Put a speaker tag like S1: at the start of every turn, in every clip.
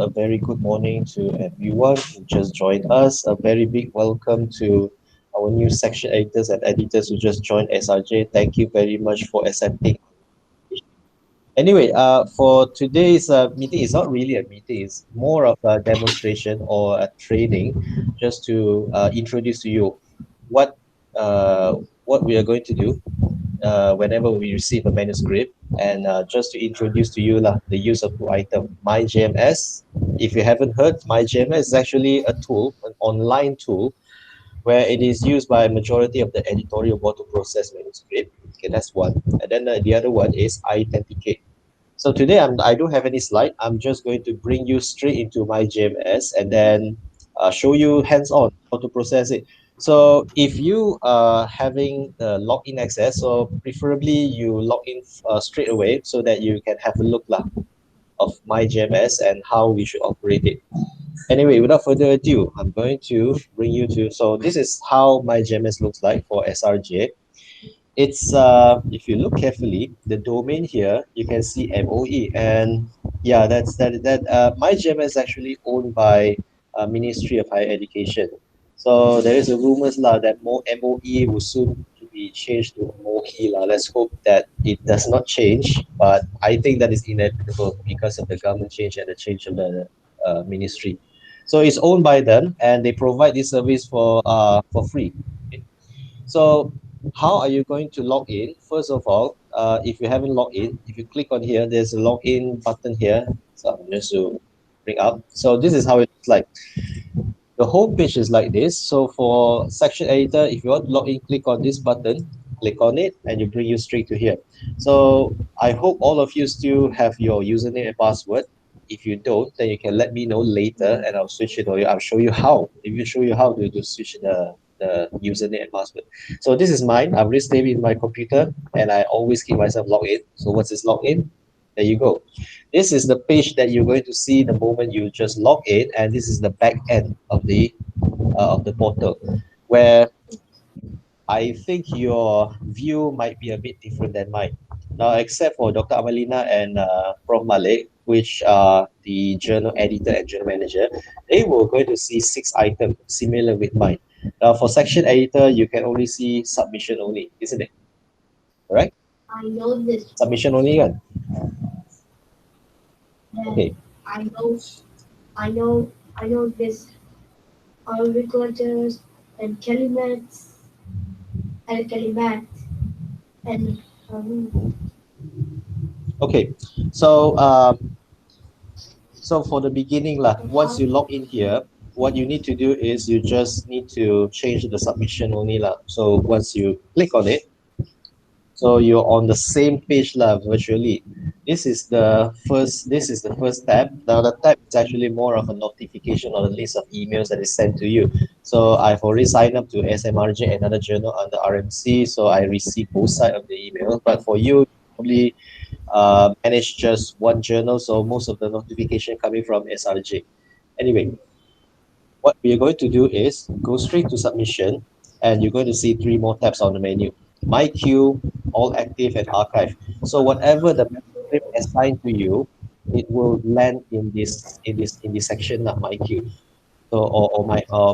S1: A very good morning to everyone who just joined us. A very big welcome to our new section editors and editors who just joined SRJ. Thank you very much for accepting. Anyway, for today's meeting, it's not really a meeting, it's more of a demonstration or a training just to introduce to you what uh, what we are going to do whenever we receive a manuscript, and just to introduce to you the use of two item MyJMS. If you haven't heard, MyJMS is actually a tool, an online tool, where it is used by a majority of the editorial board to process manuscript. Okay, that's one. And then the other one is iTHENTICATE. So today I don't have any slide. I'm just going to bring you straight into MyJMS and then show you hands-on how to process it. So if you are having the login access, so preferably you log in straight away so that you can have a look of MyJMS and how we should operate it. Anyway, without further ado, I'm going to bring you to, so this is how MyJMS looks like for SRJ. It's if you look carefully, the domain here, you can see MOE, and yeah, that MyJMS is actually owned by Ministry of Higher Education. So there is a rumors that more MOE will soon to be changed to MOHE Let's hope that it does not change, but I think that is inevitable because of the government change and the change of the ministry. So it's owned by them, and they provide this service for free. Okay? So how are you going to log in? First of all, if you haven't logged in, if you click on here, there's a login button here. So I'm just to bring up. So this is how it looks like. The home page is like this. So for section editor, if you want to log in, click on this button, click on it, and it bring you straight to here. So I hope all of you still have your username and password. If you don't, then you can let me know later and I'll switch it, or I'll show you how. If you show you how to switch the username and password. So this is mine. I've already saved it in my computer and I always keep myself logged in. So once it's logged in, there you go. This is the page that you're going to see the moment you just log in, and this is the back end of the portal, where I think your view might be a bit different than mine. Now, except for Dr. Amalina and Prof. Malik, which are the journal editor and journal manager, they were going to see 6 items similar with mine. Now, for section editor, you can only see submission only, isn't it? Correct?
S2: I know this.
S1: Submission only, kan? Okay.
S2: I know, I know this. All recorders and kalimat, and
S1: Okay. So for the beginning, once you log in here, what you need to do is you just need to change the submission only. So once you click on it, so you're on the same page virtually. This is the first tab. Now the tab is actually more of a notification or a list of emails that is sent to you. So I've already signed up to SMRJ, another journal under RMC, so I receive both sides of the email. But for you, probably manage just one journal, so most of the notification coming from SRJ. Anyway, what we are going to do is go straight to submission, and you're going to see 3 more tabs on the menu: My Queue, All Active, and Archive. So whatever the manuscript assigned to you, it will land in this section of My Queue. So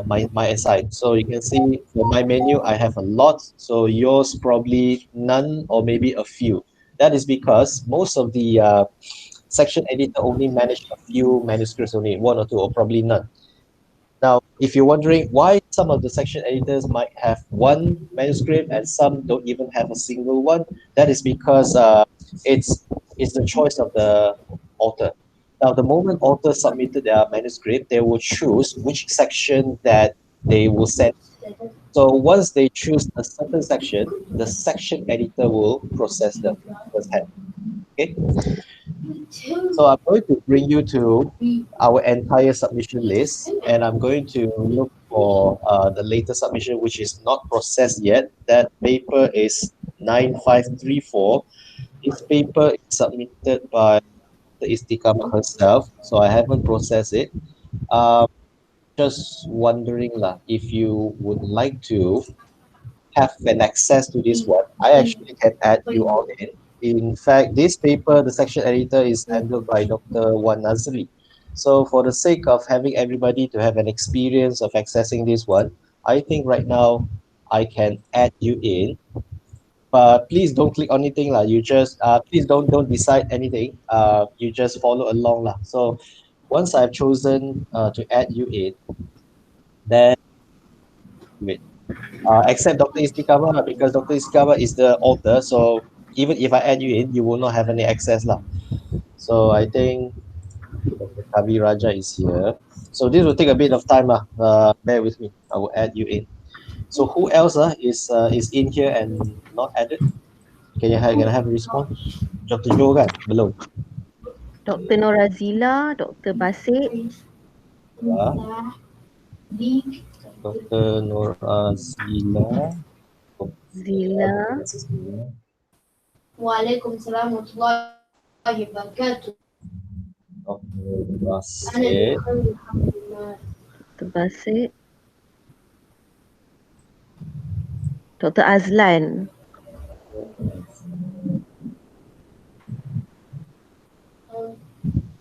S1: my aside. So you can see for my menu, I have a lot. So yours probably none or maybe a few. That is because most of the section editor only manage a few manuscripts, only 1 or 2, or probably none. Now, if you're wondering why some of the section editors might have one manuscript and some don't even have a single one, that is because it's it's the choice of the author. Now, the moment author submitted their manuscript, they will choose which section that they will send. So once they choose a certain section, the section editor will process them firsthand. Okay. So I'm going to bring you to our entire submission list, and I'm going to look for the latest submission, which is not processed yet. That paper is 9534. This paper is submitted by the Istikama herself, so I haven't processed it. Um, just wondering if you would like to have an access to this one. I actually can add you all in. In fact, this paper, the section editor is handled by Dr. Wan Nazri. So for the sake of having everybody to have an experience of accessing this one, I think right now I can add you in. But please don't click on anything lah. You just please don't decide anything. You just follow along lah. So once I've chosen to add you in, then wait. Except Dr. Istikama lah, because Dr. Istikama is the author. So even if I add you in, you will not have any access lah. So I think Dr. Kavi Raja is here. So this will take a bit of time lah. Bear with me. I will add you in. So who else is in here and not added? Can I have a response? Dr. Joe kan? Belum.
S3: Dr. Norazila, Dr. Basit,
S1: Ya. Dr. Nur Azila.
S3: Zila,
S2: Waalaikumsalam warahmatullahi wabarakatuh.
S1: Dr. Basit.
S2: Alhamdulillah.
S3: Dr. Basit, Dr. Azlan,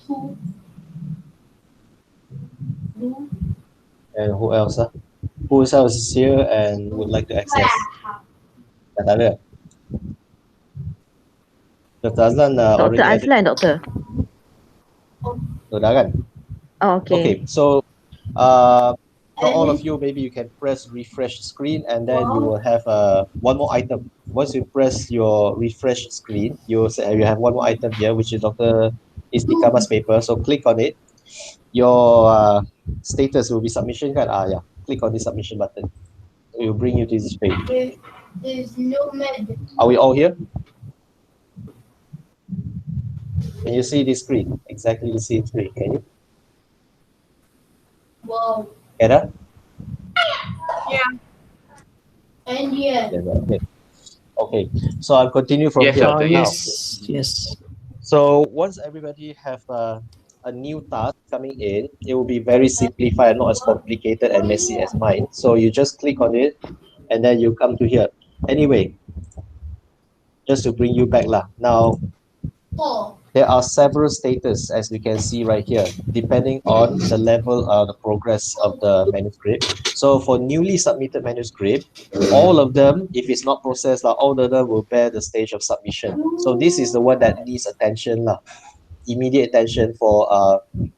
S2: Two.
S1: And who else? Who else is here and would like to access? Tak ada. Dr. Azlan already
S3: Dr.
S1: added.
S3: Azlan, Doktor.
S1: So, dah kan?
S3: Oh, okay.
S1: Okay, so for all of you, maybe you can press refresh screen and then you will have one more item. Once you press your refresh screen, you have one more item here, which is Dr. Istikama's paper. So click on it. Your status will be submission kan? Yeah. Click on the submission button. It will bring you to this page.
S2: There's no med.
S1: Are we all here? Can you see this screen? Exactly the same screen. Can you?
S2: Wow.
S1: Ada?
S2: And yeah.
S1: Okay. Okay. So I'll continue from here.
S4: Doctor,
S1: Now.
S4: yes.
S1: So once everybody have a new task coming in, it will be very simplified, not as complicated and messy as mine. So you just click on it and then you come to here. Anyway, just to bring you back lah. Now,
S2: Oh.
S1: there are several status, as you can see right here, depending on the level of the progress of the manuscript. So for newly submitted manuscript, all of them, if it's not processed, all of them will bear the stage of submission. So this is the one that needs attention, immediate attention for,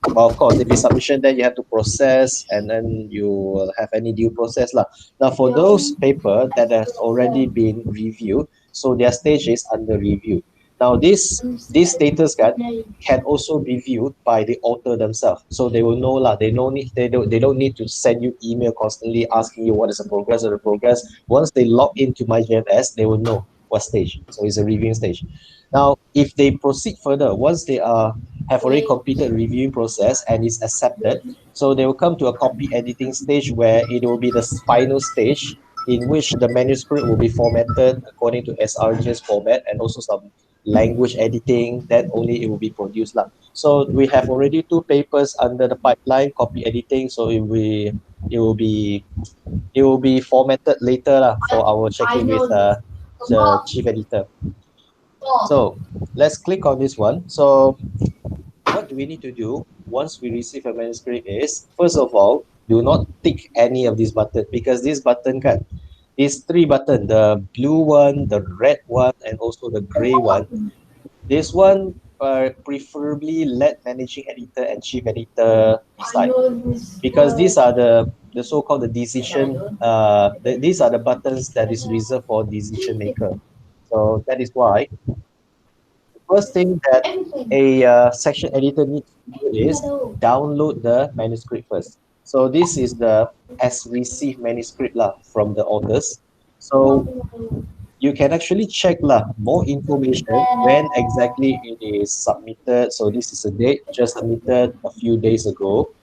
S1: well, of course, if it's submission, then you have to process and then you will have any due process. Now for those paper that has already been reviewed, so their stage is under review. Now this status card can also be viewed by the author themselves, so they will know they don't need to send you email constantly asking you what is the progress of the progress. Once they log into MyJMS, they will know what stage. So it's a reviewing stage. Now if they proceed further, once they have already completed the reviewing process and is accepted, so they will come to a copy editing stage where it will be the final stage in which the manuscript will be formatted according to SRJ's format and also some language editing, then only it will be produced. So we have already 2 papers under the pipeline, copy editing, so it will be formatted later for our checking with the chief editor. So let's click on this one. So what do we need to do once we receive a manuscript is, first of all, do not tick any of these buttons, because this button these 3 buttons, the blue one, the red one, and also the gray one. This one preferably let managing editor and chief editor decide, because these are the so-called the decision. These are the buttons that is reserved for decision maker. So that is why the first thing that a section editor needs to do is download the manuscript first. So this is the as received manuscript from the authors. So you can actually check more information when exactly it is submitted. So this is a date just submitted a few days ago.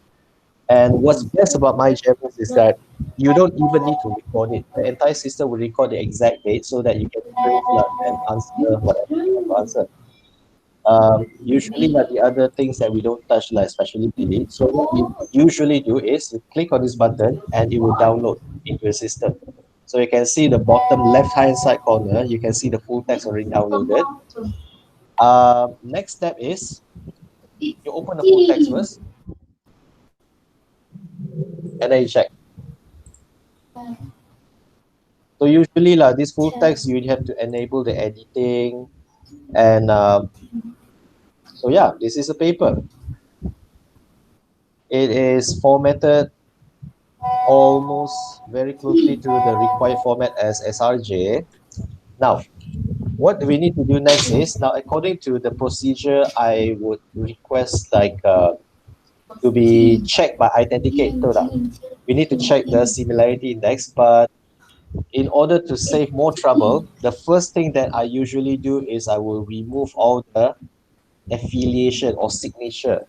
S1: And what's best about MyJMS is that you don't even need to record it. The entire system will record the exact date so that you can print and answer whatever you want to answer. Usually the other things that we don't touch, especially delete. So what we usually do is you click on this button and it will download into the system. So you can see the bottom left-hand side corner, you can see the full text already downloaded. Next step is you open the full text first. and then you check. So usually this full text you have to enable the editing, and so yeah, this is a paper. It is formatted almost very closely to the required format as SRJ. Now, what we need to do next is, now according to the procedure, I would request to be checked by iTHENTICATE. We need to check the similarity index, but in order to save more trouble, the first thing that I usually do is I will remove all the affiliation or signature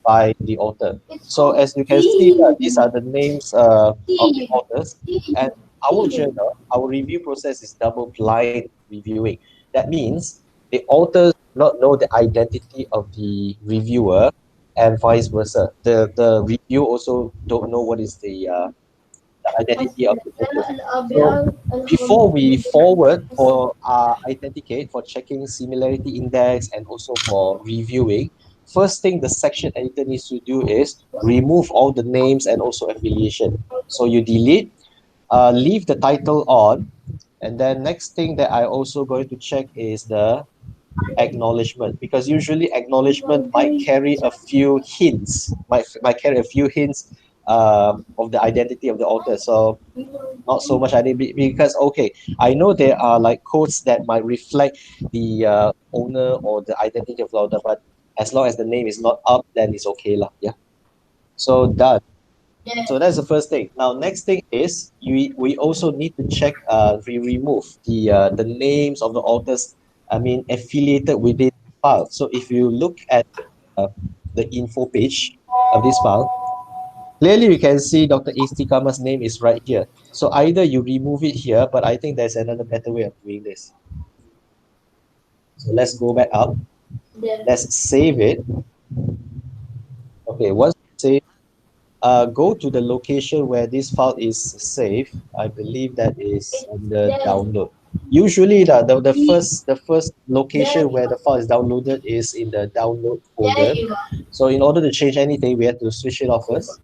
S1: by the author. So as you can see, these are the names of the authors, and our journal, our review process is double blind reviewing. That means the authors do not know the identity of the reviewer, and vice versa. The review also don't know what is the identity of the authors. So before we forward for iTHENTICATE for checking similarity index and also for reviewing, first thing the section editor needs to do is remove all the names and also affiliation. So you delete, leave the title on, and then next thing that I also going to check is the acknowledgement, because usually acknowledgement might carry a few hints, might carry a few hints of the identity of the author. So not so much identity, because okay, I know there are like codes that might reflect the owner or the identity of the author, but as long as the name is not up, then it's okay lah. Yeah. So done. So that's the first thing. Now, next thing is we also need to check, we remove the names of the authors, I mean, affiliated within the file. So if you look at the info page of this file, clearly you can see Dr. Istikama's name is right here. So either you remove it here, but I think there's another better way of doing this. So let's go back up. Let's save it. Okay, once you save, go to the location where this file is saved. I believe that is on the download. Usually the first location where the file is downloaded is in the download folder. So in order to change anything, we have to switch it off first.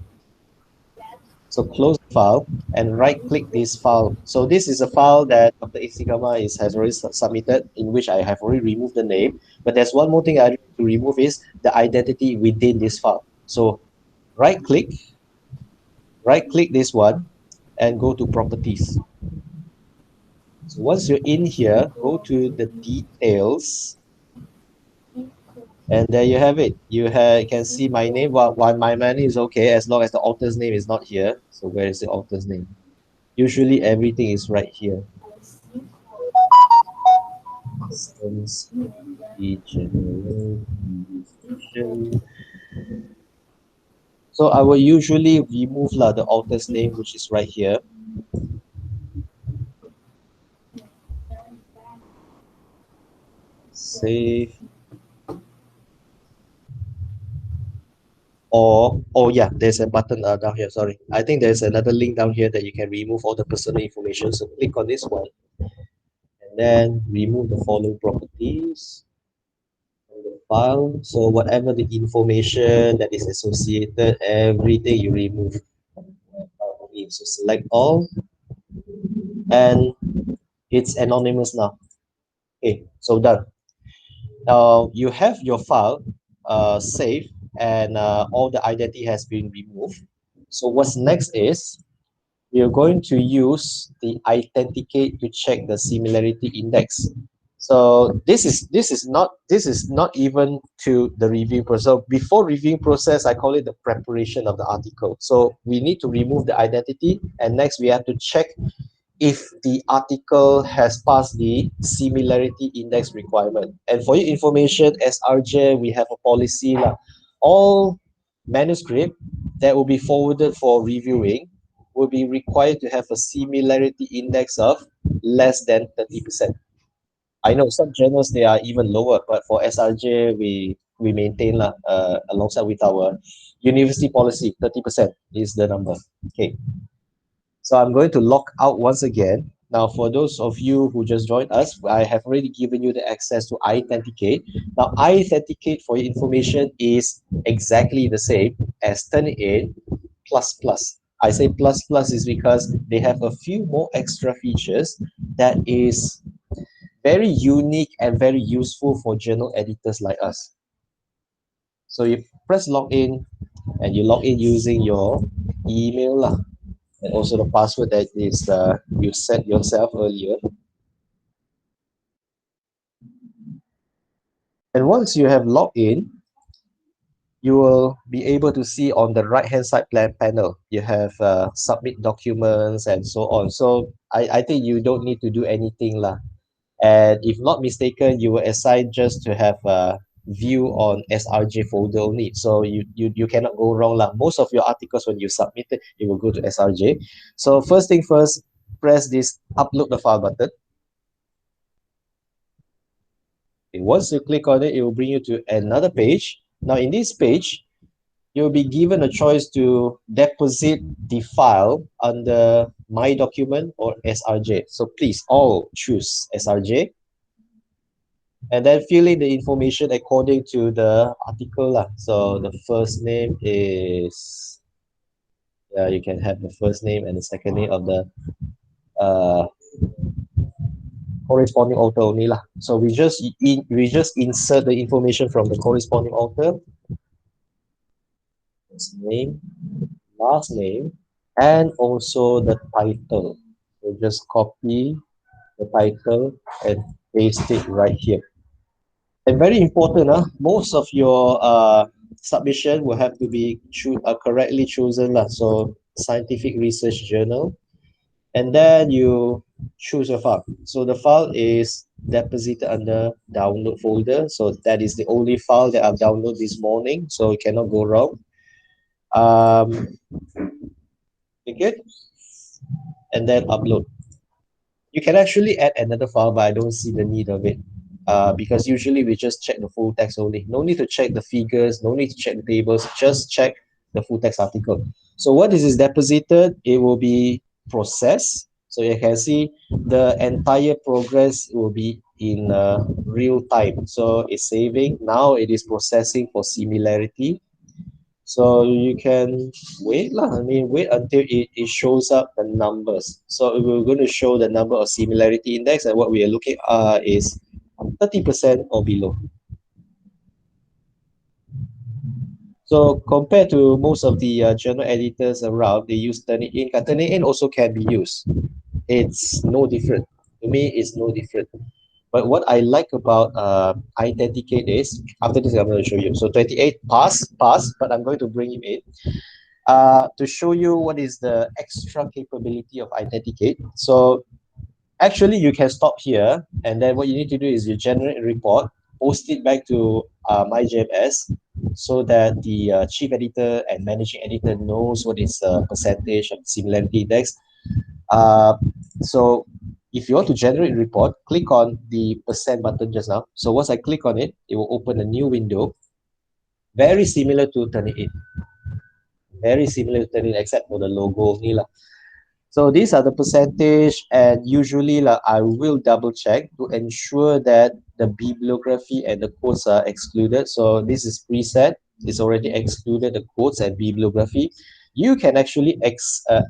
S1: So close the file and right click this file. So this is a file that Dr. Isikama has already submitted, in which I have already removed the name. But there's one more thing I need to remove is the identity within this file. So right click this one and go to properties. So once you're in here, go to the details, and there you have it. You can see my name. While my name is okay as long as the author's name is not here. So where is the author's name? Usually everything is right here. Systems, general, division. So I will usually remove the author's name, which is right here. Save. Or, oh yeah, there's a button down here. Sorry, I think there's another link down here that you can remove all the personal information. So click on this one, and then remove the following properties from the file. So whatever the information that is associated, everything you remove. So select all, and it's anonymous now. Okay, so done. Now you have your file saved, and all the identity has been removed. So what's next is we are going to use the iTHENTICATE to check the similarity index. So this is not even to the review process. So before reviewing process, I call it the preparation of the article. So we need to remove the identity, and next we have to check if the article has passed the similarity index requirement. And for your information, as RJ, we have a policy all manuscript that will be forwarded for reviewing will be required to have a similarity index of less than 30%. I know some journals they are even lower, but for SRJ we maintain alongside with our university policy, 30% is the number. Okay. So I'm going to log out once again. Now, for those of you who just joined us, I have already given you the access to iTHENTICATE. Now, iTHENTICATE, for your information, is exactly the same as Turnitin++. I say plus plus is because they have a few more extra features that is very unique and very useful for journal editors like us. So you press login and you log in using your email lah, and also the password that is you set yourself earlier. And once you have logged in, you will be able to see on the right hand side panel, you have submit documents and so on. So I think you don't need to do anything lah. And if not mistaken, you were assigned just to have a view on SRJ folder only. So you cannot go wrong lah. Most of your articles when you submit it, it will go to SRJ. So first thing first, press this upload the file button. Okay, once you click on it, it will bring you to another page. Now in this page, you'll be given a choice to deposit the file under My Document or SRJ. So please all choose SRJ. And then fill in the information according to the article lah. So the first name is, yeah, you can have the first name and the second name of the uh, corresponding author only lah. So we just insert the information from the corresponding author, first name, last name, and also the title. So just copy the title and paste it right here. And very important, most of your submission will have to be correctly chosen. So scientific research journal. And then you choose a file. So the file is deposited under download folder. So that is the only file that I've downloaded this morning. So it cannot go wrong. Click it and then upload. You can actually add another file, but I don't see the need of it. Because usually we just check the full text only. No need to check the figures, no need to check the tables, just check the full text article. So what is deposited, it will be processed. So you can see the entire progress will be in real time. So it's saving. Now it is processing for similarity. So you can wait lah. I mean, wait until it shows up the numbers. So we're going to show the number of similarity index, and what we are looking at is 30% or below. So compared to most of the journal editors around, they use Turnitin. Turnitin also can be used. It's no different. To me, it's no different. But what I like about iTHENTICATE is, after this I'm going to show you. So 28 pass, but I'm going to bring you in to show you what is the extra capability of iTHENTICATE. So actually you can stop here, and then what you need to do is you generate a report, post it back to MyJMS, so that the chief editor and managing editor knows what is percentage of similarity index. So if you want to generate a report, click on the percent button just now. So once I click on it, it will open a new window, very similar to Turnitin. Very similar to Turnitin except for the logo only lah. So these are the percentage, and usually I will double check to ensure that the bibliography and the quotes are excluded. So this is preset, it's already excluded the quotes and bibliography. You can actually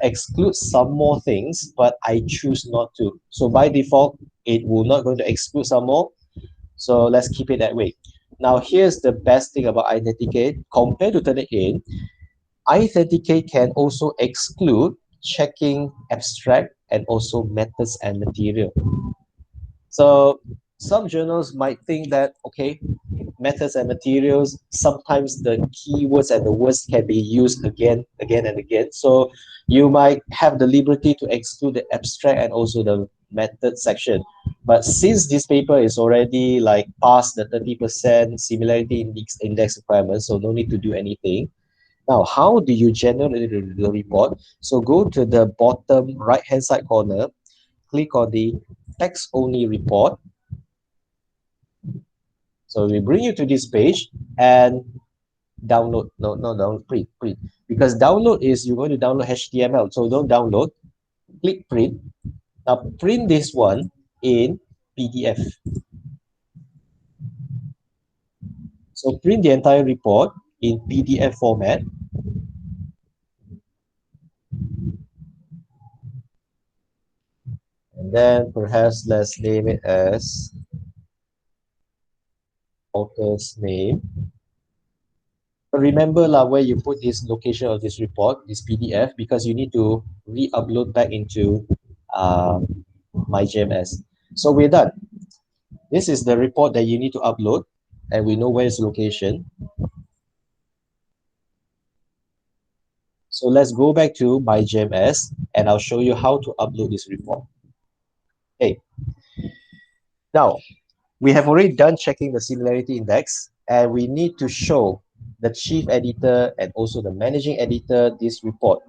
S1: exclude some more things, but I choose not to. So by default, it will not going to exclude some more. So let's keep it that way. Now here's the best thing about iTHENTICATE compared to Turnitin. iTHENTICATE can also exclude checking abstract and also methods and material. So some journals might think that, okay, methods and materials, sometimes the keywords and the words can be used again and again. So you might have the liberty to exclude the abstract and also the method section. But since this paper is already like past the 30% similarity index requirement, so no need to do anything. Now, how do you generate the report? So go to the bottom right-hand side corner, click on the text-only report. So we bring you to this page and download. No, download, print. Because download is you're going to download HTML. So don't download, click print. Now print this one in PDF. So print the entire report in PDF format. Then perhaps let's name it as author's name. But remember lah, where you put this location of this report, this PDF, because you need to re-upload back into MyJMS. So we're done. This is the report that you need to upload, and we know where its location. So let's go back to MyJMS, and I'll show you how to upload this report. Okay. Now, we have already done checking the similarity index, and we need to show the chief editor and also the managing editor this report.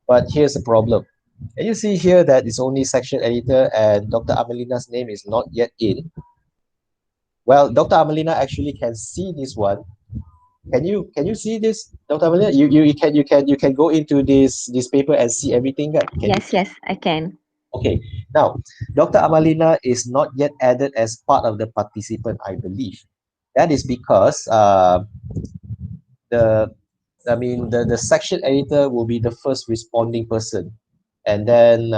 S1: But here's the problem. Can you see here that it's only section editor and Dr. Amelina's name is not yet in? Well, Dr. Amelina actually can see this one. Can you see this, Dr. Amelina? You can go into this paper and see everything. Can
S3: Yes, yes, I can.
S1: Okay, now Dr. Amalina is not yet added as part of the participant, I believe. That is because the the section editor will be the first responding person, and then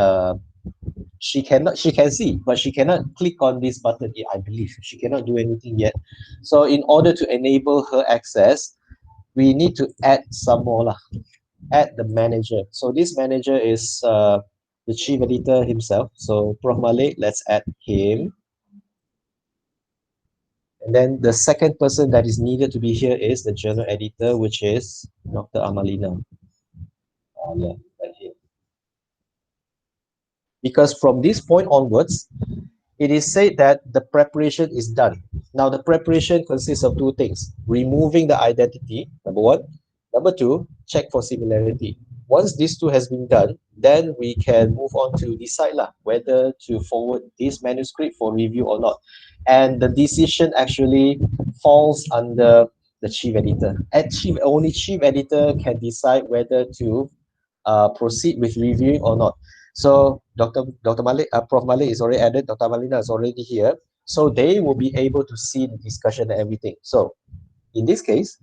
S1: she can see, but she cannot click on this button yet, I believe. She cannot do anything yet. So in order to enable her access, we need to add some more lah. Add the manager. So this manager is the chief editor himself. So Prof Malik, let's add him. And then the second person that is needed to be here is the journal editor, which is Dr. Amalina. Yeah, right here. Because from this point onwards, it is said that the preparation is done. Now, the preparation consists of two things: removing the identity, number one. Number two, check for similarity. Once these two has been done, then we can move on to decide whether to forward this manuscript for review or not. And the decision actually falls under the chief editor. Only chief editor can decide whether to proceed with reviewing or not. So Dr. Malik, Prof Malik is already added. Dr. Malina is already here. So they will be able to see the discussion and everything. So in this case,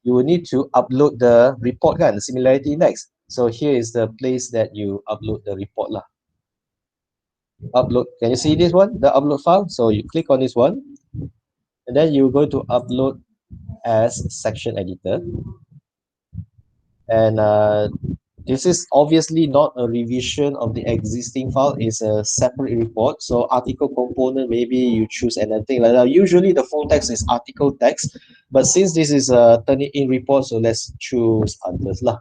S1: you will need to upload the report, the similarity index. So here is the place that you upload the report lah. Upload. Can you see this one? The upload file. So you click on this one, and then you're going to upload as section editor. And this is obviously not a revision of the existing file. It's a separate report. So article component, maybe you choose anything like that. Usually the full text is article text, but since this is a Turnitin report, so let's choose others lah.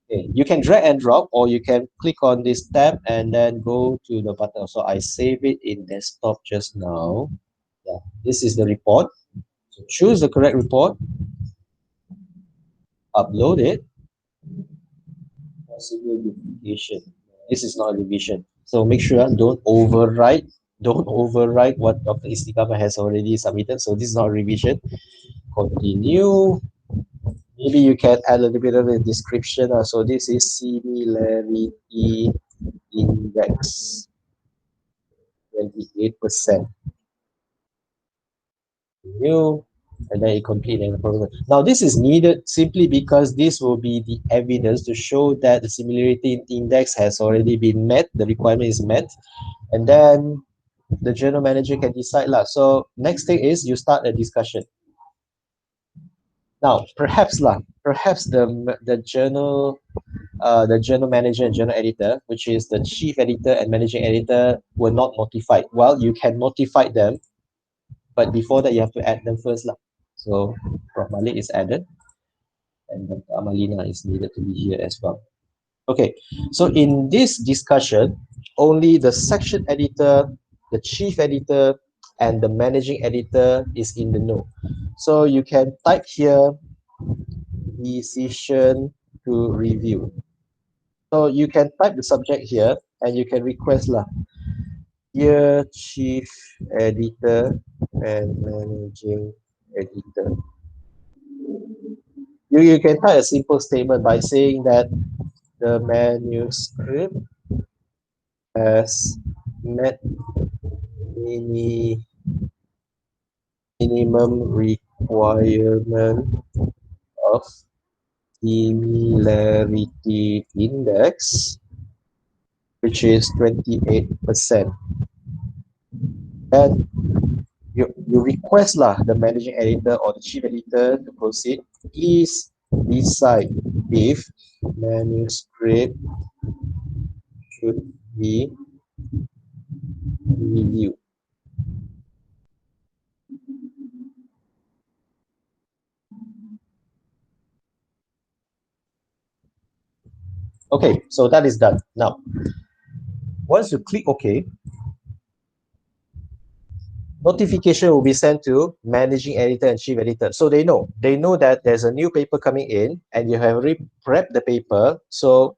S1: Okay, you can drag and drop, or you can click on this tab and then go to the button. So I save it in desktop just now. Yeah, this is the report. So choose the correct report, upload it. Possible duplication. This is not a revision. So make sure don't overwrite what Dr. Istikama has already submitted. So this is not a revision. Continue. Maybe you can add a little bit of a description. So this is Similarity Index, 28%. New, and then it complete and now this is needed simply because this will be the evidence to show that the similarity index has already been met, the requirement is met, and then the journal manager can decide lah. So next thing is you start a discussion. Now perhaps the journal manager and journal editor, which is the chief editor and managing editor, were not notified. Well, you can notify them, but before that you have to add them first lah. So Prof Malik is added, and Dr. Amalina is needed to be here as well. Okay, so in this discussion, only the section editor, the chief editor, and the managing editor is in the know. So you can type here decision to review. So you can type the subject here, and you can request lah, dear chief editor and managing editor. You can type a simple statement by saying that the manuscript has met minimum requirement of similarity index which is 28%. And you request lah the managing editor or the chief editor to proceed. Please decide if manuscript should be reviewed. Okay, so that is done. Now, once you click OK, notification will be sent to managing editor and chief editor. So they know that there's a new paper coming in and you have already prepped the paper. So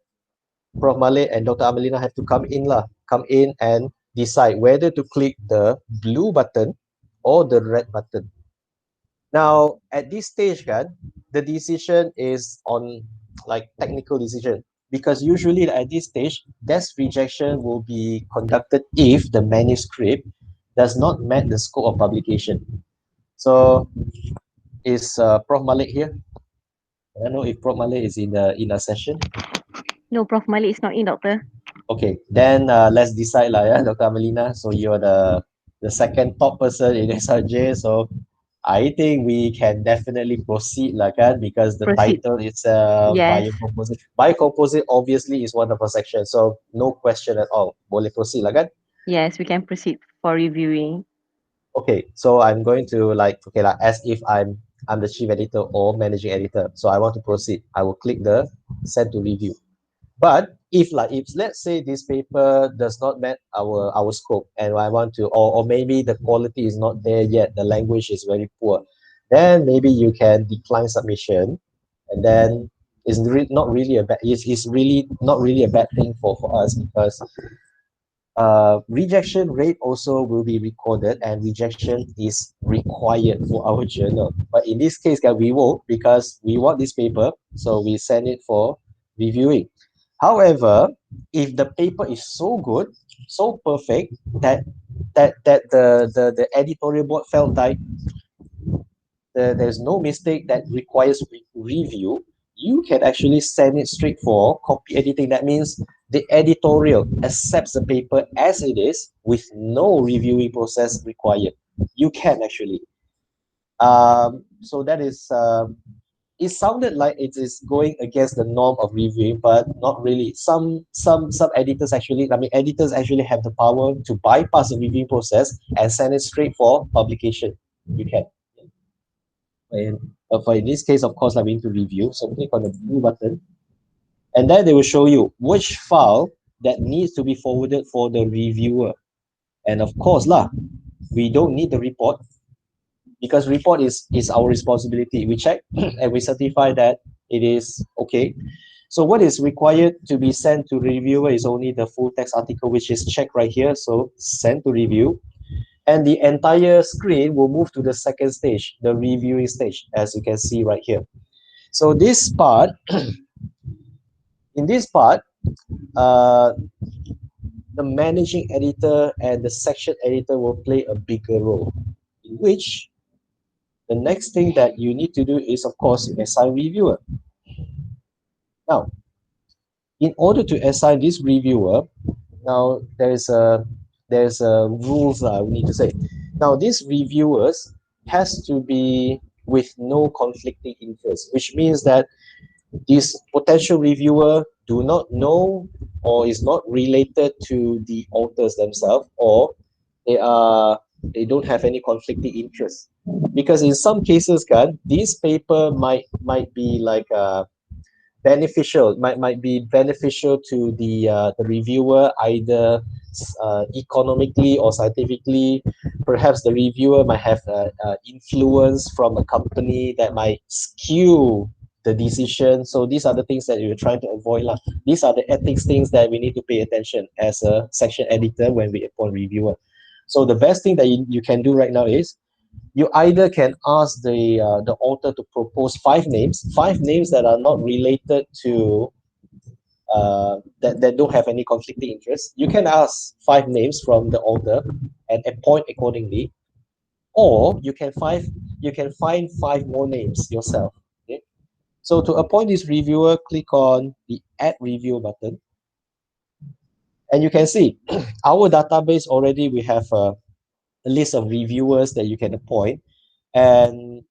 S1: Prof. Malik and Dr. Amelina have to come in and decide whether to click the blue button or the red button. Now, at this stage, the decision is on like technical decision, because usually at this stage, desk rejection will be conducted if the manuscript does not meet the scope of publication. So, is Prof. Malik here? I don't know if Prof. Malik is in a session.
S3: No, Prof. Malik is not in, Doctor.
S1: Okay, then let's decide lah, yeah, Dr. Amelina. So you're the second top person in SRJ. So I think we can definitely proceed lah, kan, because the
S3: Proceed.
S1: title is
S3: Yes.
S1: biocomposite. Biocomposite obviously is one of our sections, so no question at all. Boleh proceed lah, kan?
S3: Yes, we can proceed for reviewing.
S1: Okay, so I'm going to as if I'm the chief editor or managing editor. So I want to proceed. I will click the send to review. But if let's say this paper does not met our scope, and I want to, or maybe the quality is not there yet, the language is very poor, then maybe you can decline submission, and then not really a bad, it's really not really a bad thing for us, because rejection rate also will be recorded, and rejection is required for our journal. But in this case, we won't, because we want this paper, so we send it for reviewing. However, if the paper is so good, so perfect, that the editorial board felt like there's no mistake that requires review, you can actually send it straight for copy editing. That means the editorial accepts the paper as it is with no reviewing process required. You can actually. So that is, it sounded like it is going against the norm of reviewing, but not really. Some editors actually, editors actually have the power to bypass the reviewing process and send it straight for publication. You can. And for in this case, of course, we need to review. So click on the blue button, and then they will show you which file that needs to be forwarded for the reviewer. And of course, we don't need the report, because report is our responsibility. We check and we certify that it is okay. So what is required to be sent to reviewer is only the full text article, which is checked right here. So send to review. And the entire screen will move to the second stage, the reviewing stage, as you can see right here. So this part, in this part, the managing editor and the section editor will play a bigger role, in which the next thing that you need to do is, of course, assign reviewer. Now, in order to assign this reviewer, now there's a rules we need to say. Now, these reviewers has to be with no conflicting interest, which means that this potential reviewer do not know or is not related to the authors themselves, or they don't have any conflicting interest. Because in some cases, this paper might be like beneficial, might be beneficial to the reviewer, either economically or scientifically. Perhaps the reviewer might have influence from a company that might skew the decision. So these are the things that you're trying to avoid. These are the ethics things that we need to pay attention as a section editor when we appoint reviewer. So the best thing that you can do right now is, you either can ask the author to propose five names that are not related to that don't have any conflicting interest. You can ask five names from the author and appoint accordingly, or you can find five more names yourself. Okay? So to appoint this reviewer, click on the Add Review button. And you can see our database already, we have a list of reviewers that you can appoint. And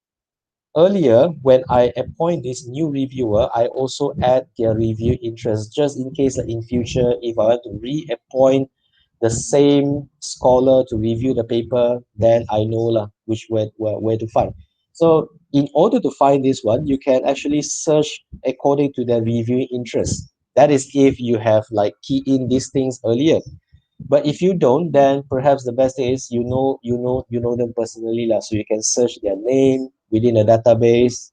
S1: earlier, when I appoint this new reviewer, I also add their review interest just in case in future, if I want to reappoint the same scholar to review the paper, then I know lah which where to find. So in order to find this one, you can actually search according to the reviewing interest. That is if you have like key in these things earlier. But if you don't, then perhaps the best thing is you know them personally lah, so you can search their name within a database.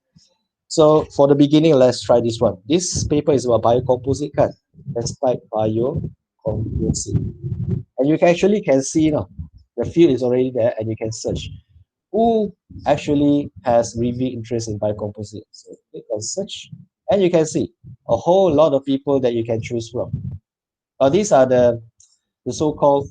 S1: So for the beginning, let's try this one. This paper is about biocomposite kan. Let's type biocomposite, and you can actually can see now the field is already there, and you can search who actually has review interest in biocomposite. So click on search, and you can see a whole lot of people that you can choose from. Now these are the so-called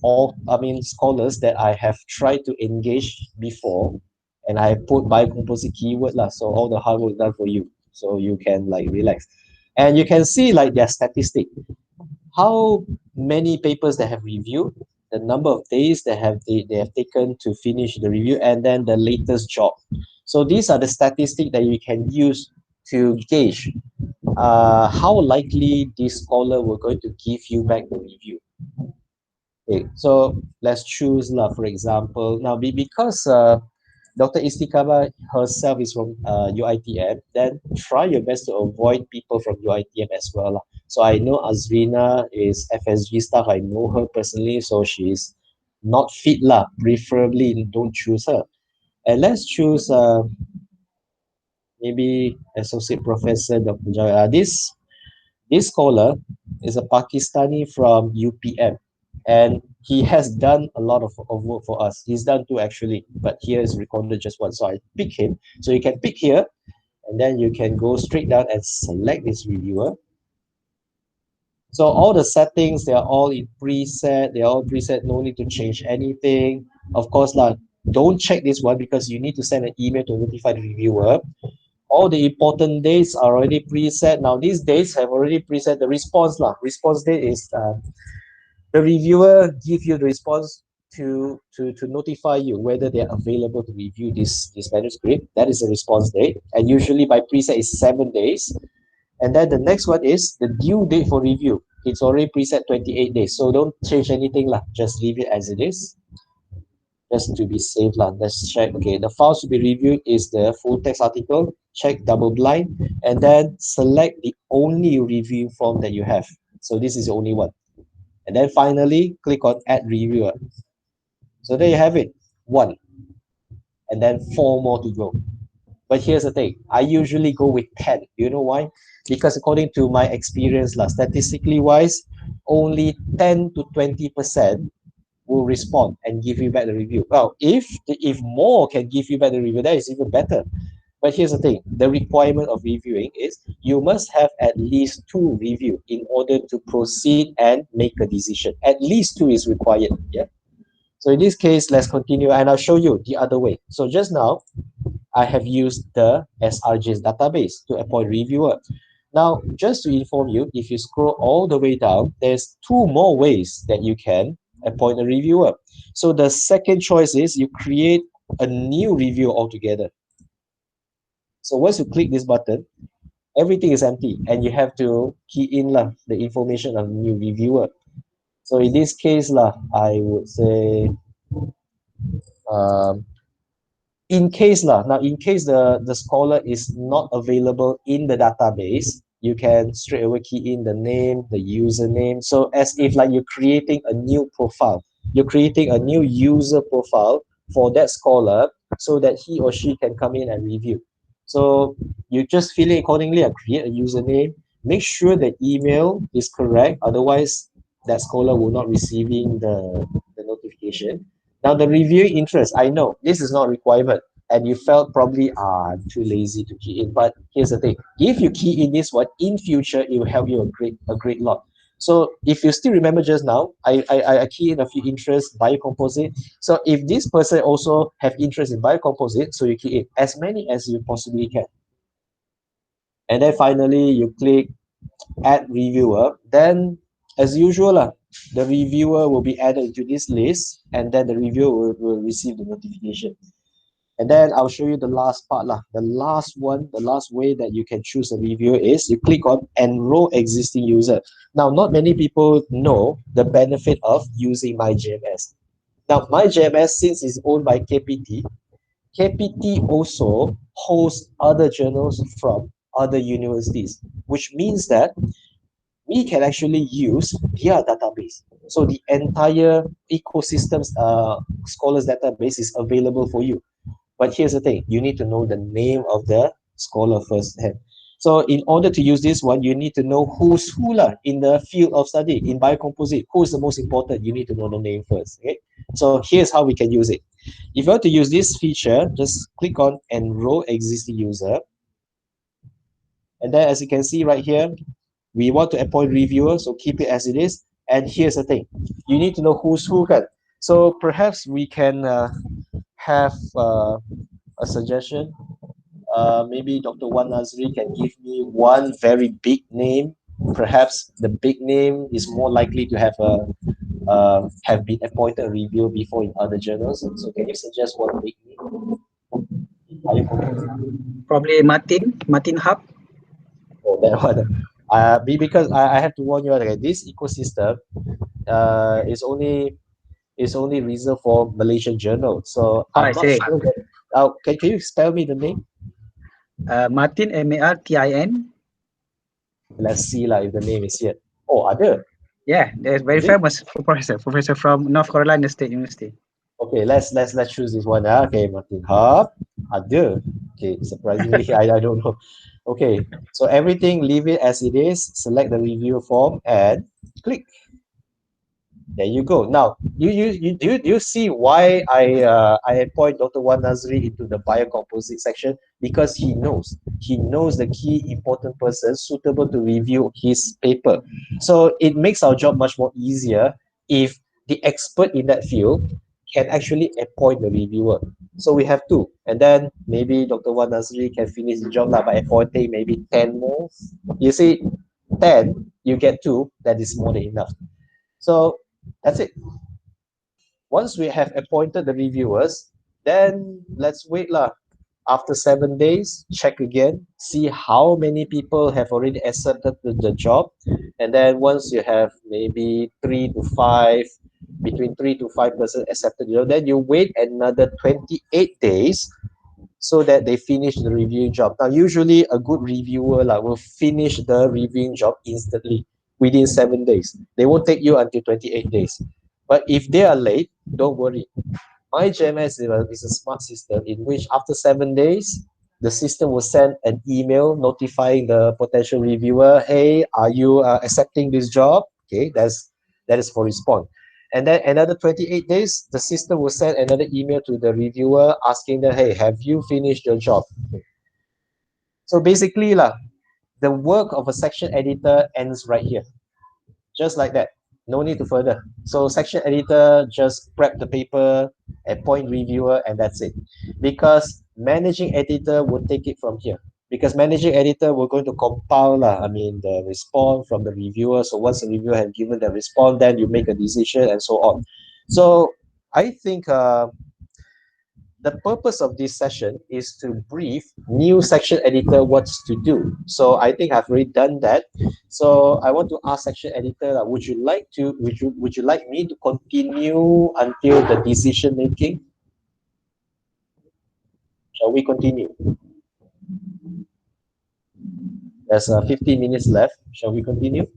S1: scholars that I have tried to engage before, and I put biocomposite keyword lah, so all the hard work done for you, so you can like relax. And you can see like their statistic, how many papers they have reviewed, the number of days they have taken to finish the review, and then the latest job. So these are the statistics that you can use to gauge how likely this scholar will going to give you back the review. Okay, so let's choose lah, for example, now because Dr. Istikaba herself is from UiTM, then try your best to avoid people from UiTM as well lah. So I know Azrina is FSG staff, I know her personally, so she's not fit lah, preferably don't choose her. And let's choose maybe Associate Professor Dr. Jawad. This scholar is a Pakistani from UPM, and he has done a lot of work for us. He's done two actually, but here is recorded just one. So I pick him. So you can pick here, and then you can go straight down and select this reviewer. So all the settings, they are all in preset. They are all preset, no need to change anything. Of course, don't check this one because you need to send an email to notify the reviewer. All the important dates are already preset. Now these dates have already preset the response lah. Response date is the reviewer give you the response to notify you whether they are available to review this manuscript. That is the response date, and usually by preset is 7 days. And then the next one is the due date for review. It's already preset 28 days, so don't change anything lah. Just leave it as it is, just to be safe lah. Let's check. Okay, the files to be reviewed is the full text article. Check double blind, and then select the only review form that you have. So this is the only one. And then finally, click on add reviewer. So there you have it, one, and then 4 more to go. But here's the thing, I usually go with 10. You know why? Because according to my experience, statistically wise, only 10 to 20% will respond and give you back the review. Well, if more can give you back the review, that is even better. But here's the thing, the requirement of reviewing is you must have at least 2 review in order to proceed and make a decision. At least 2 is required. Yeah. So in this case, let's continue, and I'll show you the other way. So just now, I have used the SRJ's database to appoint reviewer. Now, just to inform you, if you scroll all the way down, there's 2 more ways that you can appoint a reviewer. So the second choice is you create a new review altogether. So once you click this button, everything is empty, and you have to key in the information of the new reviewer. So in this case, I would say, in case the scholar is not available in the database, you can straight away key in the name, the username. So as if you're creating a new profile, you're creating a new user profile for that scholar so that he or she can come in and review. So you just fill it accordingly and create a username. Make sure the email is correct, otherwise that scholar will not receiving the notification. Now the reviewing interest, I know this is not requirement, and you felt probably too lazy to key in. But here's the thing: if you key in this one in future, it will help you a great lot. So if you still remember just now, I key in a few interests, biocomposite. So if this person also have interest in biocomposite, so you key in as many as you possibly can. And then finally you click add reviewer. Then as usual the reviewer will be added into this list, and then the reviewer will receive the notification. And then I'll show you the last part lah. The last one, the last way that you can choose a reviewer is you click on Enroll Existing User. Now, not many people know the benefit of using MyJMS. Now, MyJMS, since it's owned by KPT, KPT also hosts other journals from other universities, which means that we can actually use their database. So the entire ecosystem's scholars database is available for you. But here's the thing, you need to know the name of the scholar first hand. So in order to use this one, you need to know who's who lah in the field of study. In biocomposite, who is the most important? You need to know the name first. Okay. So here's how we can use it. If you want to use this feature, just click on Enroll Existing User. And then as you can see right here, we want to appoint reviewer, so keep it as it is. And here's the thing, you need to know who's who kan. So perhaps we can have a suggestion. Maybe Dr. Wan Nazri can give me one very big name. Perhaps the big name is more likely to have been appointed a reviewer before in other journals. So can you suggest one big name? Are you
S4: Probably Martin Hub.
S1: Oh, that one. Because I have to warn you, okay, this ecosystem is only reserved for Malaysian Journal. So
S4: I
S1: I'm not
S4: see.
S1: sure that. Can you spell me the name?
S4: Martin, Martin.
S1: Let's see if the name is here. Oh, ada.
S4: Yeah, there's very
S1: Is it?
S4: famous professor from North Carolina State University.
S1: Okay, let's choose this one. Okay, Martin Hub. Ada. Okay, surprisingly, I don't know. Okay, so everything, leave it as it is. Select the review form and click. There you go. Now, you see why I appoint Dr. Wan Nazri into the biocomposite section? Because he knows the key important person suitable to review his paper. So it makes our job much more easier if the expert in that field can actually appoint the reviewer. So we have two, and then maybe Dr. Wan Nazri can finish the job by appointing maybe 10 more. You see, 10, you get two, that is more than enough. So that's it. Once we have appointed the reviewers, then let's wait lah. After 7 days, check again, see how many people have already accepted the job. And then once you have maybe between 3 to 5% accepted, then you wait another 28 days so that they finish the reviewing job. Now, usually a good reviewer will finish the reviewing job instantly within 7 days. They won't take you until 28 days. But if they are late, don't worry. MyJMS is a smart system in which after 7 days, the system will send an email notifying the potential reviewer, hey, are you accepting this job? Okay, that is for response. And then another 28 days, the system will send another email to the reviewer asking them, hey, have you finished your job? Okay. So basically, the work of a section editor ends right here. Just like that. No need to further. So section editor just prep the paper, appoint reviewer, and that's it. Because managing editor will take it from here. Because managing editor, we're going to compile the response from the reviewer. So once the reviewer has given the response, then you make a decision and so on. So I think the purpose of this session is to brief new section editor what's to do. So I think I've already done that. So I want to ask section editor, would you like me to continue until the decision making? Shall we continue? There's 15 minutes left. Shall we continue?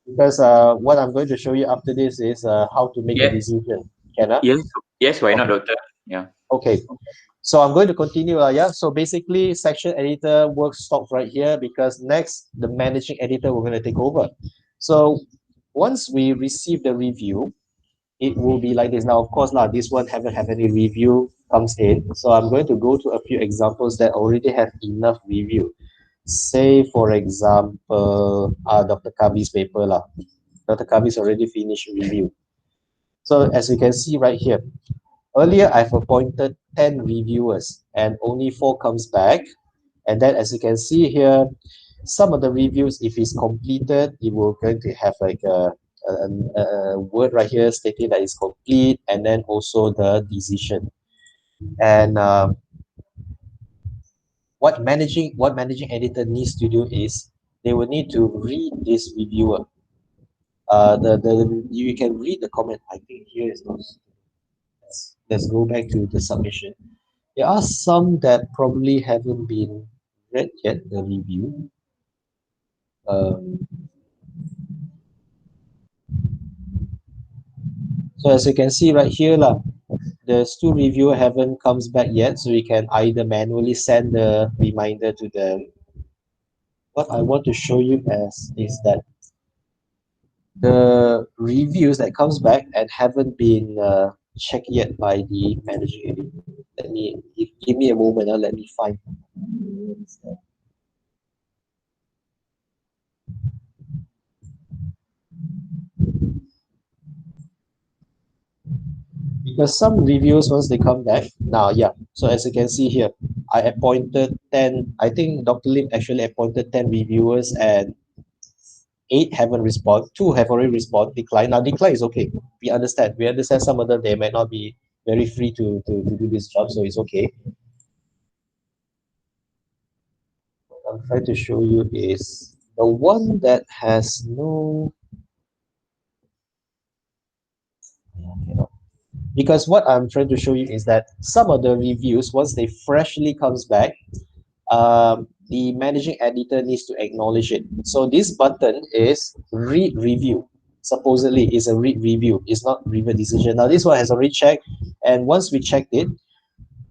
S1: Because what I'm going to show you after this is how to make a decision. Can I?
S5: Yes, why not, doctor? Yeah.
S1: Okay. So I'm going to continue. So basically, section editor work stops right here because next, the managing editor, we're going to take over. So once we receive the review, it will be like this. Now, of course, this one haven't have any review comes in. So I'm going to go to a few examples that already have enough review. Say, for example, Dr. Kavi's paper. Dr. Kavi's already finished review. So as you can see right here, earlier I've appointed 10 reviewers and only 4 comes back. And then as you can see here, some of the reviews, if it's completed, it will going to have like a word right here stating that it's complete, and then also the decision. And what managing editor needs to do is they will need to read this reviewer. You can read the comment. I think here is those. Let's go back to the submission. There are some that probably haven't been read yet, the review. So as you can see right here, the two reviewer haven't comes back yet, so you can either manually send the reminder to them. What I want to show you as is that the reviews that comes back and haven't been checked yet by the managing editor. Let me give me a moment. Let me find. Because some reviews, once they come back now, yeah, so as you can see here, I appointed 10. I think Dr. Lim actually appointed 10 reviewers, and 8 haven't responded, 2 have already responded, decline. Now decline is okay, we understand some of them, they might not be very free to do this job, so it's okay. What I'm trying to show you is the one that has no, because what I'm trying to show you is that some of the reviews, once they freshly comes back, the managing editor needs to acknowledge it. So this button is read review. Supposedly is a read review. It's not review decision. Now this one has already checked, and once we checked it,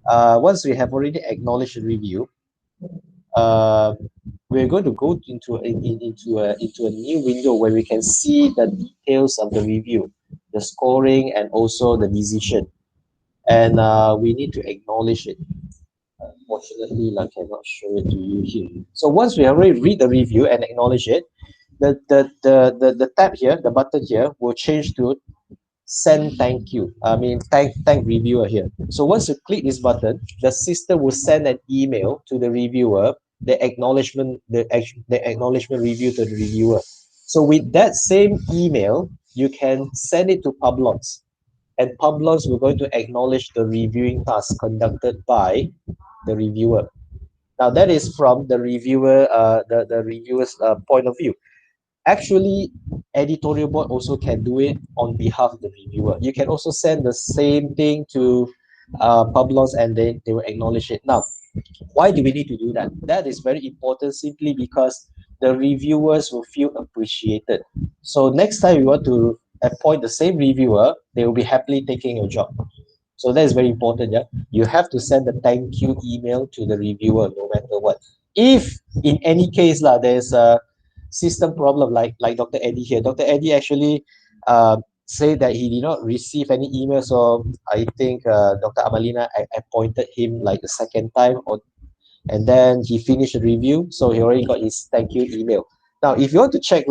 S1: once we have already acknowledged the review, we're going to go into a new window where we can see the details of the review, the scoring, and also the decision. And we need to acknowledge it. Unfortunately, I cannot show it to you here. So once we already read the review and acknowledge it, the tab here, the button here, will change to send thank you. I mean thank reviewer here. So once you click this button, the system will send an email to the reviewer, the acknowledgement review to the reviewer. So with that same email, you can send it to Publons, and Publons will going to acknowledge the reviewing task conducted by the reviewer. Now that is from the reviewer, the reviewer's point of view. Actually, editorial board also can do it on behalf of the reviewer. You can also send the same thing to Publons, and they will acknowledge it. Now, why do we need to do that? That is very important, simply because the reviewers will feel appreciated. So next time you want to appoint the same reviewer, they will be happily taking your job. So that is very important. Yeah, you have to send a thank you email to the reviewer no matter what. If in any case there's a system problem, like Dr. Eddie here. Dr. Eddie actually said that he did not receive any email. So I think Dr. Amalina appointed him like the second time, and then he finished the review, so he already got his thank you email. Now, if you want to check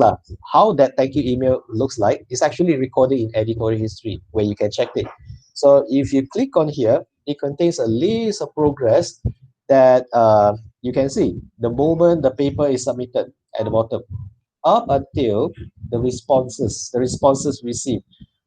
S1: how that thank you email looks like, it's actually recorded in editorial history where you can check it. So if you click on here, it contains a list of progress that you can see the moment the paper is submitted at the bottom, up until the responses received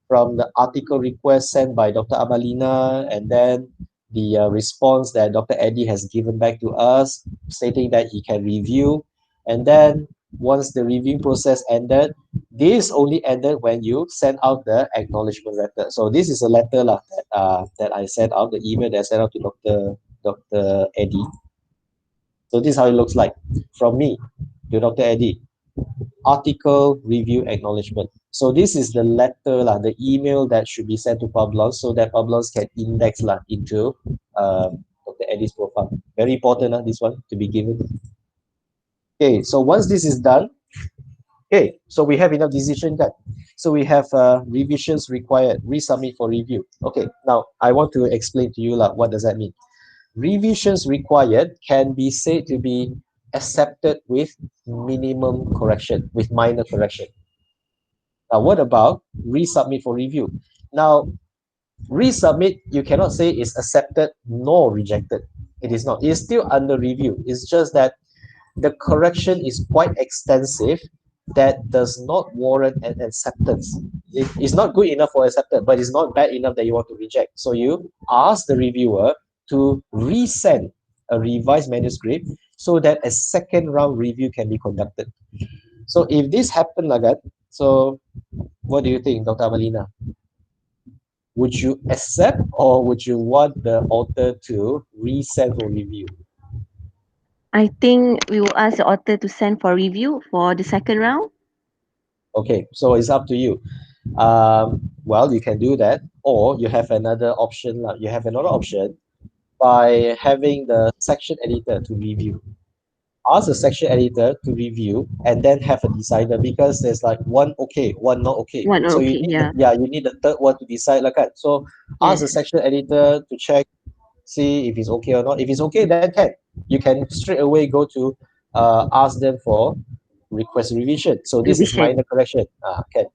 S1: from the article request sent by Dr. Amalina, and then the response that Dr. Eddie has given back to us stating that he can review. And then once the reviewing process ended, this only ended when you send out the acknowledgement letter. So this is a letter that I sent out, the email that I sent out to Dr. Eddie. So this is how it looks like from me to Dr. Eddie. Article review acknowledgement. So this is the letter, the email that should be sent to Publons, so that Publons can index into Dr. Eddie's profile. Very important, this one to be given. Okay, so once this is done, okay, so we have enough decision done. So we have revisions required, resubmit for review. Okay, now I want to explain to you what does that mean. Revisions required can be said to be accepted with minimum correction, with minor correction. Now, what about resubmit for review? Now, resubmit, you cannot say is accepted nor rejected. It is not. It is still under review. It's just that the correction is quite extensive, that does not warrant an acceptance. It's not good enough for acceptance, but it's not bad enough that you want to reject. So you ask the reviewer to resend a revised manuscript so that a second round review can be conducted. So if this happened like that, so what do you think, Dr. Amalina? Would you accept, or would you want the author to resend for review?
S3: I think we will ask the author to send for review for the second round.
S1: Okay, so it's up to you. Well, you can do that, or you have another option. You have another option by having the section editor to review. Ask the section editor to review, and then have a decider, because there's like one okay, one not okay.
S3: One,
S1: So you
S3: okay,
S1: need
S3: yeah.
S1: you need the third one to decide like that. So ask the
S3: Yes.
S1: section editor to check, see if it's okay or not. If it's okay, then you can straight away go to ask them for request revision. So this is
S3: Revision.
S1: minor correction. Can.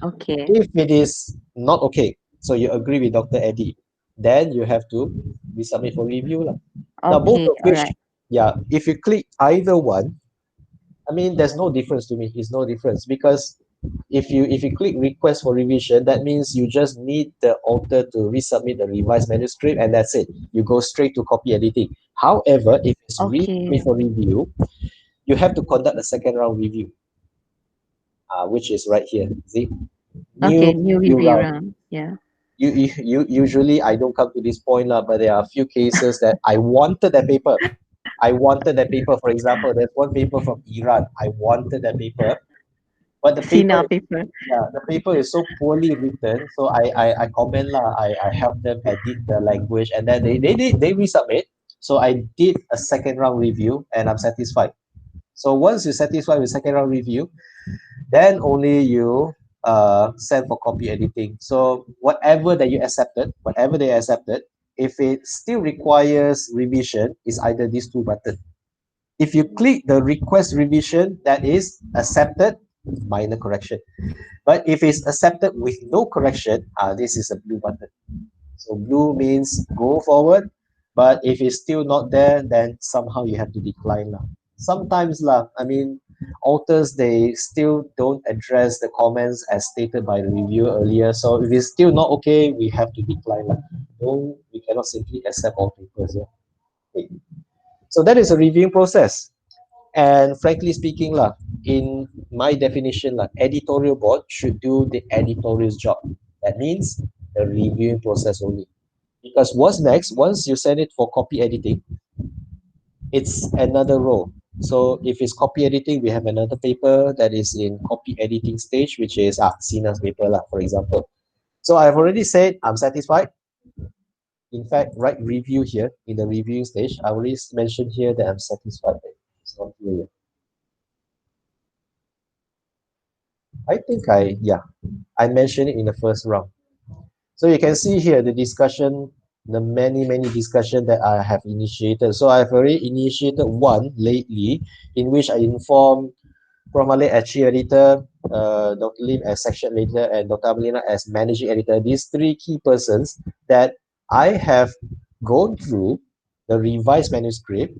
S3: Okay.
S1: If it is not okay, so you agree with Dr. Eddie, then you have to resubmit for review lah. Now both
S3: Okay,
S1: of
S3: all
S1: which,
S3: right.
S1: yeah, if you click either one, I mean, there's no difference to me. It's no difference, because if you click request for revision, that means you just need the author to resubmit the revised manuscript, and that's it. You go straight to copy editing. However, if it's
S3: Okay.
S1: resubmit for review, you have to conduct a second round review, which is right here. See,
S3: Okay,
S1: new
S3: new
S1: review
S3: review
S1: round.
S3: round. Yeah.
S1: You usually, I don't come to this point lah, but there are a few cases that I wanted that paper. I wanted that paper. For example, there's one paper from Iran. I wanted that paper, but the paper,
S3: Sina paper.
S1: yeah, the paper is so poorly written. So I comment lah. I help them edit the language, and then they resubmit. So I did a second round review, and I'm satisfied. So once you're satisfied with second round review, then only you send for copy editing. So whatever that you accepted, whatever they accepted, if it still requires revision, is either these two buttons. If you click the request revision, that is accepted, minor correction. But if it's accepted with no correction, this is a blue button. So blue means go forward, but if it's still not there, then somehow you have to decline lah. Sometimes lah, I mean, authors, they still don't address the comments as stated by the reviewer earlier. So if it's still not okay, we have to decline lah. We cannot simply accept all papers. Yeah. Okay. So that is a reviewing process. And frankly speaking lah, in my definition lah, editorial board should do the editorial's job. That means the reviewing process only. Because what's next, once you send it for copy editing, it's another role. So if it's copy editing, we have another paper that is in copy editing stage, which is Sina's paper lah, for example. So I've already said I'm satisfied. In fact, write review here in the reviewing stage. I already mentioned here that I'm satisfied. It's not here yet. I think I mentioned it in the first round. So you can see here the discussion, the many discussion that I have initiated. So I've already initiated one lately, in which I informed Prof. Malik as chief editor, Dr. Lim as section editor, and Dr. Amelina as managing editor. These three key persons that I have gone through the revised manuscript,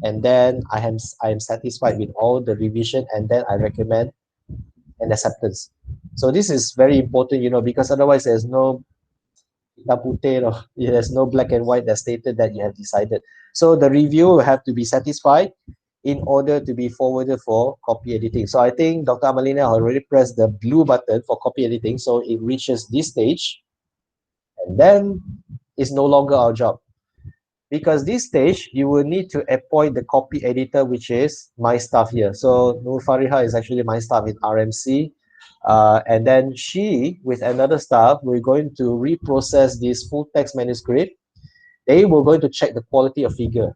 S1: and then I am satisfied with all the revision, and then I recommend an acceptance. So this is very important, because otherwise there's no there's no black and white that stated that you have decided. So the review will have to be satisfied in order to be forwarded for copy editing. So I think Dr. Amalina already pressed the blue button for copy editing, so it reaches this stage, and then it's no longer our job. Because this stage, you will need to appoint the copy editor, which is my staff here. So Nur Fariha is actually my staff in RMC. And then she, with another staff, we're going to reprocess this full text manuscript. They were going to check the quality of figure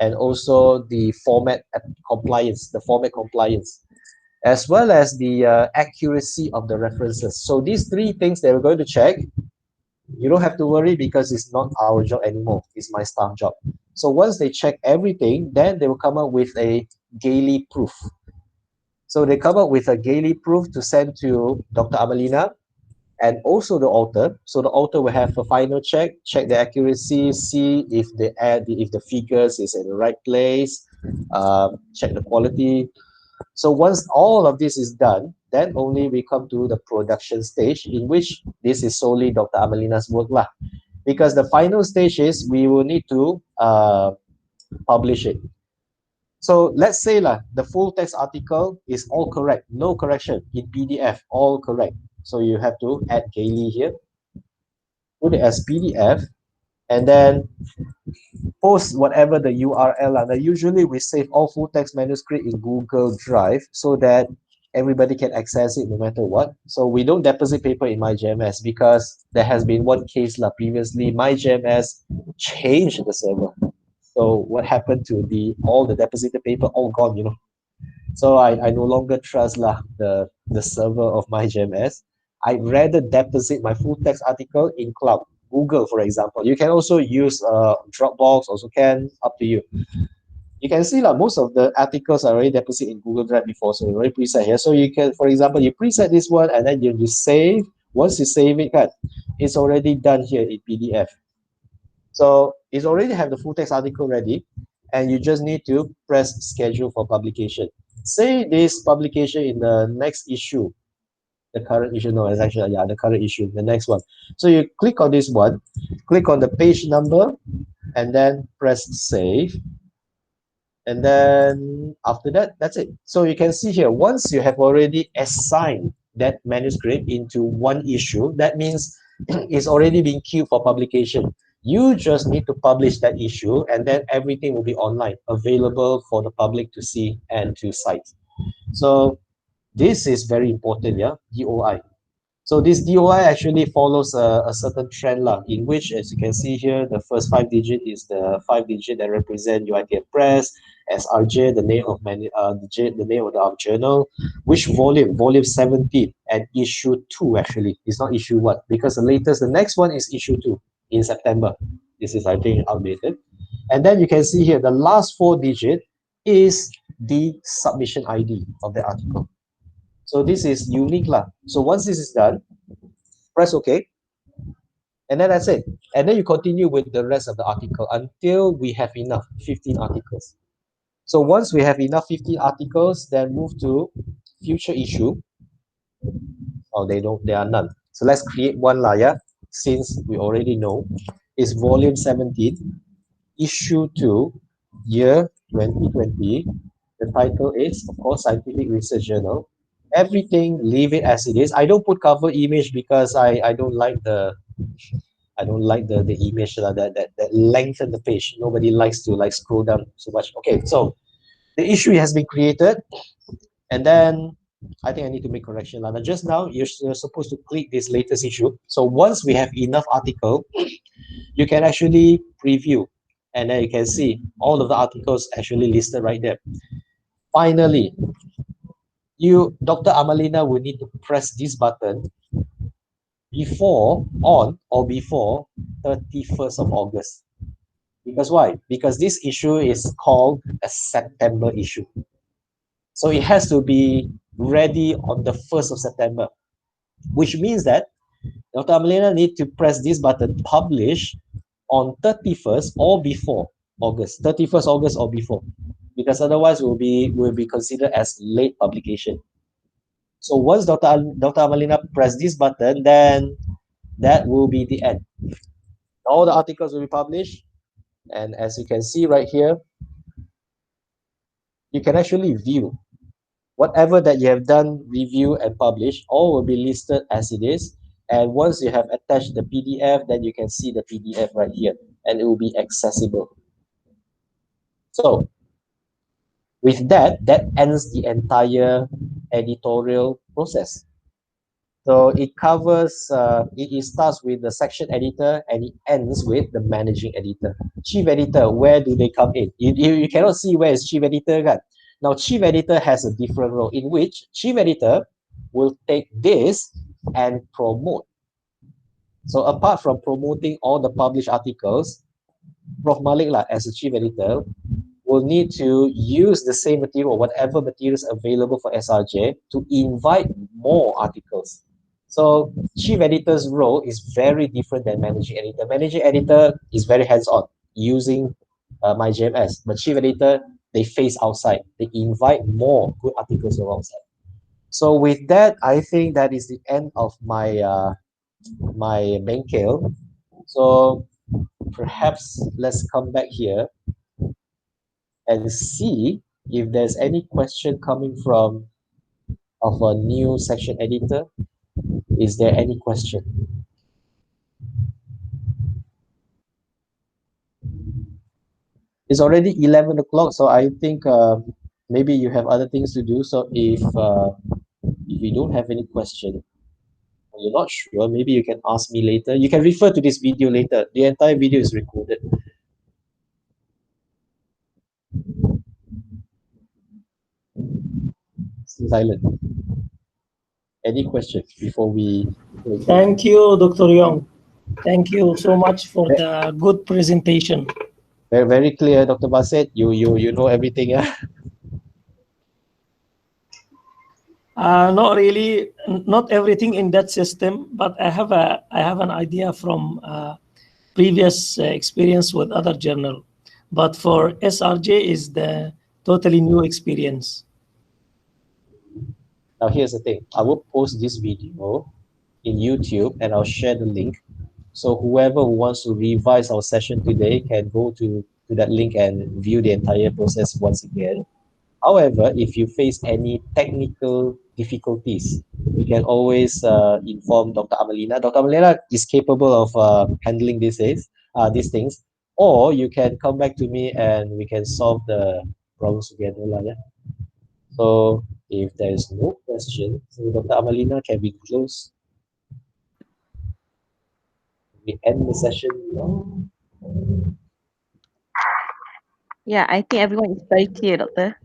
S1: and also the format compliance, as well as the accuracy of the references. So these three things they were going to check. You don't have to worry, because it's not our job anymore. It's my staff job. So once they check everything, then they will come up with a Gailey proof. So they come up with a Gailey proof to send to Dr. Amelina and also the author. So the author will have a final check the accuracy, see if the figures is in the right place, check the quality. So once all of this is done, then only we come to the production stage, in which this is solely Dr. Amelina's work lah. Because the final stage is we will need to publish it. So let's say lah, the full text article is all correct, no correction in PDF, all correct. So you have to add gaily here, put it as PDF, and then post whatever the URL. Now, usually we save all full text manuscript in Google Drive so that everybody can access it no matter what. So we don't deposit paper in MyJMS because there has been one case previously, MyJMS changed the server. So what happened to all the deposited paper, all gone, you know. So I no longer trust the server of MyJMS. I'd rather deposit my full text article in cloud. Google, for example. You can also use Dropbox, also can, up to you. You can see most of the articles are already deposited in Google Drive before, so you already preset here. So you can, for example, you preset this one and then you save. Once you save it, it's already done here in PDF. So it's already have the full text article ready, and you just need to press schedule for publication. Say this publication in the next issue, the current issue, no, it's actually, yeah, the current issue, the next one. So you click on this one, click on the page number, and then press save. And then after that, that's it. So you can see here, once you have already assigned that manuscript into one issue, that means it's already been queued for publication. You just need to publish that issue, and then everything will be online, available for the public to see and to cite. So this is very important, yeah, DOI. So this DOI actually follows a certain trend in which, as you can see here, the first 5 digit is the 5 digit that represent UiTM Press, SRJ, the name of the name of the journal, which volume 17, and issue 2 actually. It's not issue 1, because the next one is issue 2 in September. This is, I think, outdated. And then you can see here, the last 4 digit is the submission ID of the article. So this is unique lah. So once this is done, press OK. And then that's it. And then you continue with the rest of the article until we have enough 15 articles. So once we have enough 15 articles, then move to future issue. Oh, there are none. So let's create one layer, since we already know. It's volume 17, issue 2, year 2020. The title is, of course, Scientific Research Journal. Everything, leave it as it is. I don't put cover image because I don't like the image that lengthen the page. Nobody likes to scroll down so much. Okay, so the issue has been created, and then I think I need to make correction. Just now you're supposed to click this latest issue. So once we have enough article, you can actually preview, and then you can see all of the articles actually listed right there. Finally, Dr. Amelina, will need to press this button before 31st of August. Because why? Because this issue is called a September issue. So it has to be ready on the 1st of September, which means that Dr. Amelina need to press this button, publish, on 31st or before August, 31st August or before, because otherwise will be considered as late publication. So once Dr. Amelina press this button, then that will be the end. All the articles will be published, and as you can see right here, you can actually view whatever that you have done, review and publish, all will be listed as it is. And once you have attached the PDF, then you can see the PDF right here, and it will be accessible. So with that ends the entire editorial process. So it covers, it starts with the section editor and it ends with the managing editor. Chief editor, where do they come in? You cannot see where is chief editor, kan? Now, chief editor has a different role, in which chief editor will take this and promote. So apart from promoting all the published articles, Prof. Malik as a chief editor will need to use the same material, whatever materials available for SRJ, to invite more articles. So chief editor's role is very different than managing editor. Managing editor is very hands-on, using MyJMS, but chief editor, they face outside. They invite more good articles from outside. So with that, I think that is the end of my my Benkel. So perhaps let's come back here and see if there's any question coming from of a new section editor. Is there any question? It's already 11 o'clock, so I think maybe you have other things to do. So if you don't have any question, or you're not sure, maybe you can ask me later. You can refer to this video later. The entire video is recorded. Still silent. Any questions before we?
S6: Thank you, Dr. Young. Thank you so much for the good presentation.
S1: Very, very clear, Dr. Bassett. You know everything, yeah?
S6: Not really, not everything in that system, but I have an idea from previous experience with other journal. But for SRJ is the totally new experience.
S1: Now here's the thing. I will post this video in YouTube and I'll share the link. So whoever who wants to revise our session today can go to that link and view the entire process once again. However, if you face any technical difficulties, you can always inform Dr. Amelina. Dr. Amelina is capable of handling these things, or you can come back to me and we can solve the problems together. Yeah? So if there is no question, so Dr. Amelina, can we close? We end the session now.
S3: Yeah, I think everyone is very clear, Doctor.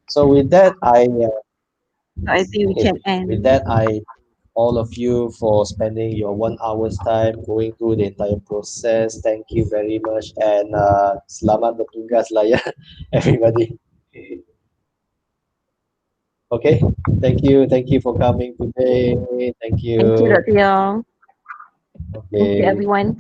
S1: So with that,
S3: So I think we can end.
S1: with that, I all of you for spending your 1 hour's time going through the entire process. Thank you very much, and selamat bertugas lah ya, everybody. Okay, thank you for coming today. Thank you.
S3: Thank you, Dr. Young. Thank you,
S1: Okay.
S3: everyone.